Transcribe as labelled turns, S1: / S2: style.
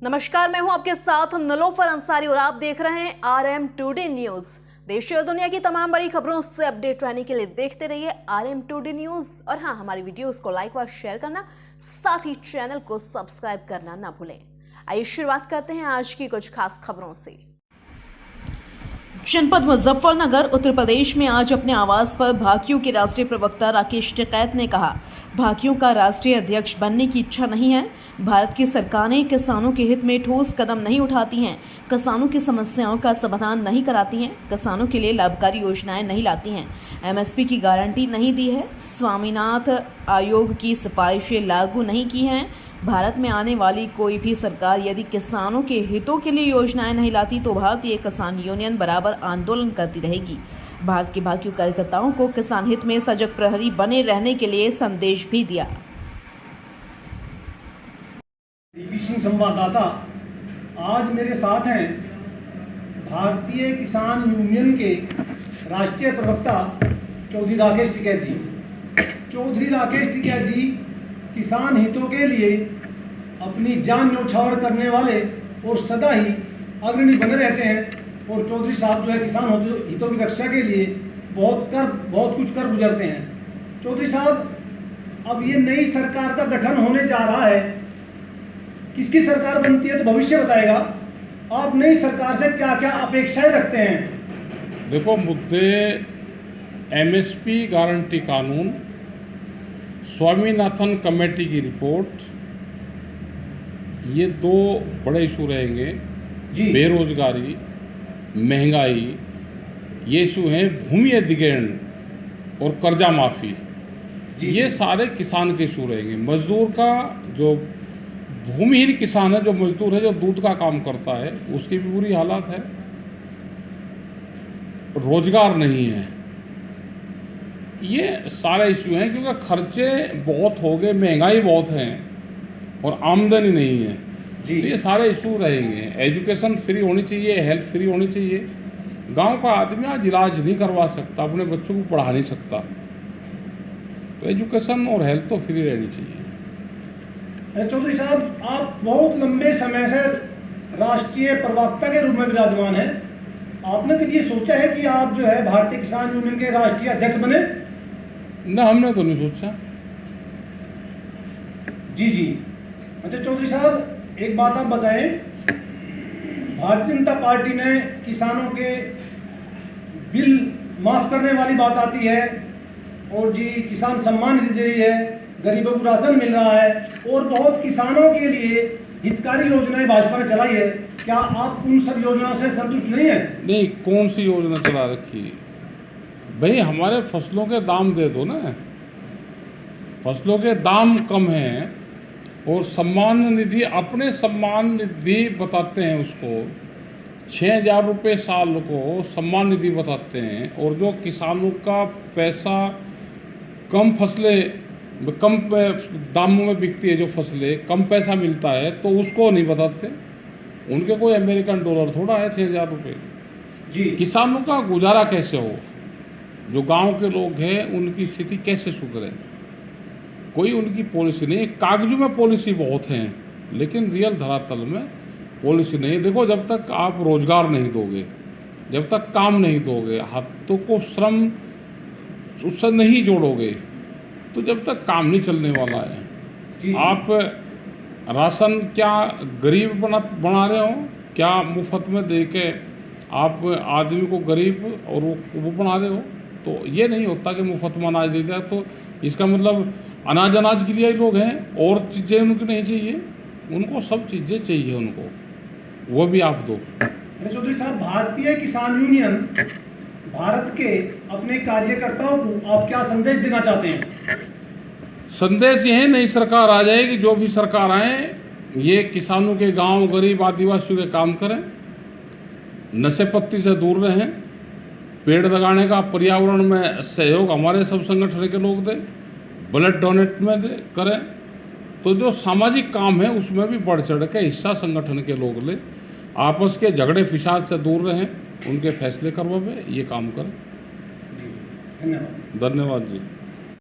S1: नमस्कार, मैं हूं आपके साथ नलोफर अंसारी और आप देख रहे हैं RM टुडे न्यूज। देश और दुनिया की तमाम बड़ी खबरों से अपडेट रहने के लिए देखते रहिए RM टुडे न्यूज। और हाँ, हमारी वीडियोस को लाइक व शेयर करना, साथ ही चैनल को सब्सक्राइब करना ना भूलें। आइए शुरुआत करते हैं आज की कुछ खास खबरों से। जनपद मुजफ्फरनगर उत्तर प्रदेश में आज अपने आवास पर भाकियू के राष्ट्रीय प्रवक्ता राकेश टिकैत ने कहा, भाकियू का राष्ट्रीय अध्यक्ष बनने की इच्छा नहीं है। भारत की सरकारें किसानों के हित में ठोस कदम नहीं उठाती हैं, किसानों की समस्याओं का समाधान नहीं कराती हैं, किसानों के लिए लाभकारी योजनाएं नहीं लाती हैं, MSP की गारंटी नहीं दी है, स्वामीनाथन आयोग की सिफारिशें लागू नहीं की हैं। भारत में आने वाली कोई भी सरकार यदि किसानों के हितों के लिए योजनाएं नहीं लाती तो भारतीय किसान यूनियन बराबर आंदोलन करती रहेगी। भारत के भाकियू कार्यकर्ताओं को किसान हित में सजग प्रहरी बने रहने के लिए संदेश भी दिया।
S2: संवाददाता आज मेरे साथ हैं भारतीय किसान यूनियन के राष्ट्रीय प्रवक्ता चौधरी राकेश टिकैत जी। चौधरी राकेश टिकैत जी किसान हितों के लिए अपनी जान न्यौछावर करने वाले और सदा ही अग्रणी बने रहते हैं और चौधरी साहब जो है किसान हितों की रक्षा के लिए बहुत कुछ कर गुजरते हैं। चौधरी साहब, अब ये नई सरकार का गठन होने जा रहा है, किसकी सरकार बनती है तो भविष्य बताएगा। आप नई सरकार से क्या क्या अपेक्षाएं रखते हैं?
S3: देखो, मुद्दे MSP गारंटी कानून, स्वामीनाथन कमेटी की रिपोर्ट, ये दो बड़े इशू रहेंगे। बेरोजगारी, महंगाई, ये इशू हैं। भूमि अधिग्रहण और कर्जा माफी, ये सारे किसान के इशू रहेंगे। मजदूर का, जो भूमिहीन किसान है, जो मजदूर है, जो दूध का काम करता है, उसकी भी बुरी हालत है। रोजगार नहीं है, ये सारे इशू हैं क्योंकि खर्चे बहुत हो गए, महंगाई बहुत है और आमदनी नहीं है। तो ये सारे इशू रहेंगे। एजुकेशन फ्री होनी चाहिए, हेल्थ फ्री होनी चाहिए। गांव का आदमी आज इलाज नहीं करवा सकता, अपने बच्चों को पढ़ा नहीं सकता, तो एजुकेशन और हेल्थ तो फ्री रहनी चाहिए।
S2: चौधरी साहब, आप बहुत लंबे समय से राष्ट्रीय प्रवक्ता के रूप में विराजमान हैं। आपने कभी ये सोचा है कि आप जो है भारतीय किसान यूनियन के राष्ट्रीय अध्यक्ष बने?
S3: ना, हमने तो नहीं सोचा।
S2: जी। अच्छा चौधरी साहब, एक बात आप बताएं, भारतीय जनता पार्टी ने किसानों के बिल माफ करने वाली बात आती है और जी किसान सम्मान निधि दे रही है, गरीबों को राशन मिल रहा है और बहुत किसानों के लिए हितकारी योजनाएं भाजपा ने चलाई है। क्या आप उन सब योजनाओं से संतुष्ट नहीं है?
S3: नहीं, कौन सी योजना चला रखी है भाई? हमारे फसलों के दाम दे दो ना। फसलों के दाम कम हैं और सम्मान निधि, अपने सम्मान निधि बताते हैं उसको, 6,000 रुपये साल को सम्मान निधि बताते हैं। और जो किसानों का पैसा, कम फसलें, कम दामों में बिकती है, जो फसलें कम पैसा मिलता है, तो उसको नहीं बताते। उनके कोई अमेरिकन डॉलर थोड़ा है 6,000 रुपये जी। किसानों का गुजारा कैसे हो? जो गांव के लोग हैं उनकी स्थिति कैसे सुधरे? कोई उनकी पॉलिसी नहीं। कागजों में पॉलिसी बहुत हैं, लेकिन रियल धरातल में पॉलिसी नहीं। देखो, जब तक आप रोजगार नहीं दोगे, जब तक काम नहीं दोगे, हाथों को श्रम उससे नहीं जोड़ोगे, तो जब तक काम नहीं चलने वाला है। आप राशन क्या गरीब बना रहे हो? क्या मुफ्त में दे के आप आदमी को गरीब और वो बना रहे हो? तो ये नहीं होता कि मुफ्त में अनाज दे दिया तो इसका मतलब अनाज के लिए लोग हैं, और चीज़ें उनको नहीं चाहिए। उनको सब चीज़ें चाहिए, उनको वो भी आप दो।
S2: चौधरी साहब, भारतीय किसान यूनियन भारत के अपने कार्यकर्ताओं को आप क्या संदेश देना चाहते हैं?
S3: संदेश ये है, नई सरकार आ जाएगी, जो भी सरकार आए, ये किसानों के, गांव, गरीब आदिवासियों के काम करें, नशे पत्ती से दूर रहें, पेड़ लगाने का, पर्यावरण में सहयोग हमारे सब संगठन के लोग दें, ब्लड डोनेट में करें। तो जो सामाजिक काम है उसमें भी बढ़ चढ़ के हिस्सा संगठन के लोग लें, आपस के झगड़े फिसाद से दूर रहें, उनके फैसले करवावे, ये काम करें।
S2: धन्यवाद।
S3: धन्यवाद जी।